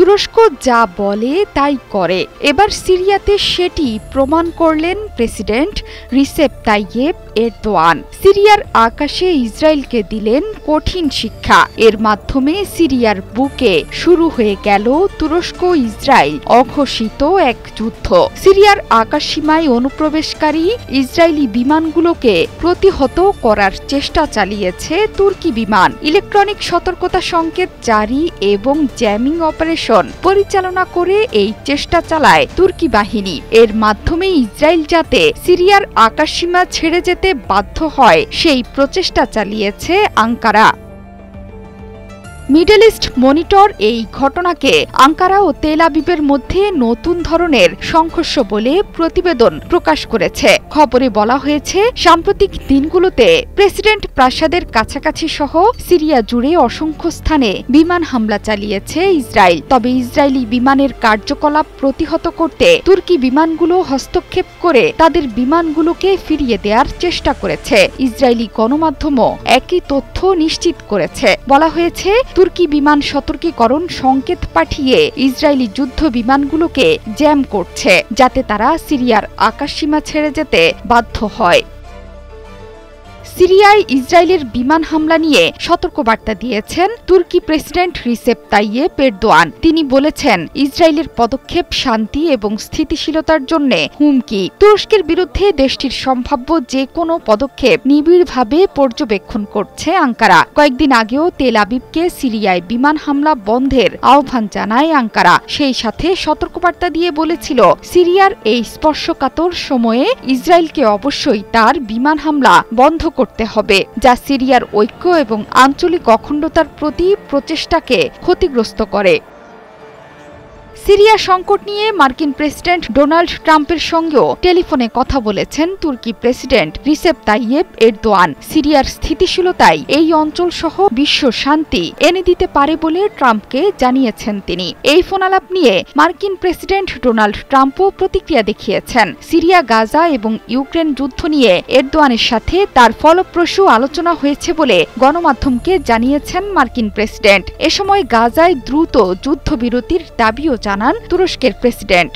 তুরস্ক যা বলে তাই করে। এবার সিরিয়াতে সেটি প্রমাণ করলেন প্রেসিডেন্ট রিসেপ তাইয়েপ এরদোয়ান। সিরিয়ার আকাশে ইসরায়েলকে দিলেন কঠিন শিক্ষা। এর মাধ্যমে সিরিয়ার বুকে শুরু হয়ে গেল তুরস্ক ইসরায়েল অঘোষিত এক যুদ্ধ। সিরিয়ার আকাশসীমায় অনুপ্রবেশকারী ইসরায়েলি বিমানগুলোকে প্রতিহত করার চেষ্টা চালিয়েছে তুর্কি বিমান। ইলেকট্রনিক সতর্কতা সংকেত জারি এবং জ্যামিং অপারেশন পরিচালনা করে এই চেষ্টা চালায় তুর্কি বাহিনী। এর মাধ্যমে ইসরায়েল যাতে সিরিয়ার আকাশসীমা ছেড়ে যেতে বাধ্য হয় সেই প্রচেষ্টা চালিয়েছে আঙ্কারা। মিডল ইস্ট মনিটর এই ঘটনাকে আঙ্কারা ও তেল আবিবের মধ্যে নতুন ধরনের সংঘর্ষ বলে প্রতিবেদন প্রকাশ করেছে। খবরে বলা হয়েছে, সাম্প্রতিক দিনগুলোতে প্রেসিডেন্ট প্রাসাদের কাছাকাছি সহ সিরিয়া জুড়ে অসংখ্য স্থানে বিমান হামলা চালিয়েছে ইসরায়েল। তবে ইসরায়েলি বিমানের কার্যকলাপ প্রতিহত করতে তুর্কি বিমানগুলো হস্তক্ষেপ করে তাদের বিমানগুলোকে ফিরিয়ে দেওয়ার চেষ্টা করেছে। ইসরায়েলি গণমাধ্যমও একই তথ্য নিশ্চিত করেছে। বলা হয়েছে, তুর্কি বিমান সতর্কীকরণ সংকেত পাঠিয়ে ইসরায়েলি যুদ্ধ বিমানগুলোকে জ্যাম করছে, যাতে তারা সিরিয়ার আকাশসীমা ছেড়ে যেতে বাধ্য হয়। সিরিয়ায় ইসরায়েলের বিমান হামলা নিয়ে সতর্কবার্তা দিয়েছেন তুর্কি প্রেসিডেন্ট রিসেপ তাইয়েপ এরদোয়ান। তিনি বলেছেন, ইসরায়েলের পদক্ষেপ শান্তি এবং স্থিতিশীলতার জন্য হুমকি। তুরস্কের বিরুদ্ধে দেশটির সম্ভাব্য যে কোনো পদক্ষেপ নিবিড়ভাবে পর্যবেক্ষণ করছে আঙ্কারা। কয়েকদিন আগেও তেল আবিবকে সিরিয়ায় বিমান হামলা বন্ধের আহ্বান জানায় আঙ্কারা। সেই সাথে সতর্কবার্তা দিয়ে বলেছিল, সিরিয়ার এই স্পর্শকাতর সময়ে ইসরায়েলকে অবশ্যই তার বিমান হামলা বন্ধ করতে হবে, যা সিরিয়ার ঐক্য এবং আঞ্চলিক অখণ্ডতার প্রতি প্রচেষ্টাকে ক্ষতিগ্রস্ত করে। সিরিয়া সংকট নিয়ে মার্কিন প্রেসিডেন্ট ডোনাল্ড ট্রাম্পের সঙ্গেও টেলিফোনে কথা বলেছেন তুর্কি প্রেসিডেন্ট রিসেপ তাইয়েপ এরদোয়ান। সিরিয়ার স্থিতিশীলতাই এই অঞ্চল সহ বিশ্ব শান্তি এনে দিতে পারে বলে ট্রাম্পকে জানিয়েছেন তিনি। এই ফোনালাপ নিয়ে মার্কিন প্রেসিডেন্ট ডোনাল্ড ট্রাম্পও প্রতিক্রিয়া দেখিয়েছেন। সিরিয়া, গাজা এবং ইউক্রেন যুদ্ধ নিয়ে এরদোয়ানের সাথে তার ফলপ্রসূ আলোচনা হয়েছে বলে গণমাধ্যমকে জানিয়েছেন মার্কিন প্রেসিডেন্ট। এ সময় গাজায় দ্রুত যুদ্ধবিরতির দাবিও জানান তুরস্কের প্রেসিডেন্ট।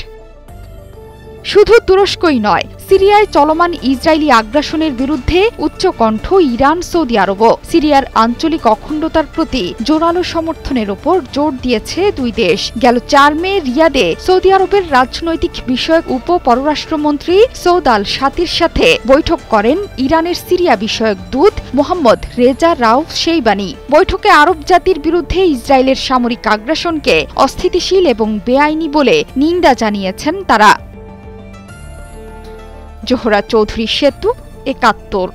শুধু তুরস্কই নয়, সিরিয়ায় চলমান ইসরায়েলি আগ্রাসনের বিরুদ্ধে উচ্চকণ্ঠ ইরান, সৌদি আরবও। সিরিয়ার আঞ্চলিক অখণ্ডতার প্রতি জোরালো সমর্থনের ওপর জোর দিয়েছে দুই দেশ। গেল 4 মে রিয়াদে সৌদি আরবের রাজনৈতিক বিষয়ক উপ পররাষ্ট্রমন্ত্রী সৌদ আল শাতির সাথে বৈঠক করেন ইরানের সিরিয়া বিষয়ক দূত মোহাম্মদ রেজা রাউফ শেইবানি। বৈঠকে আরব জাতির বিরুদ্ধে ইসরায়েলের সামরিক আগ্রাসনকে অস্থিতিশীল এবং বেআইনি বলে নিন্দা জানিয়েছেন তারা। জোহরা চৌধুরী সেতু, ৭১।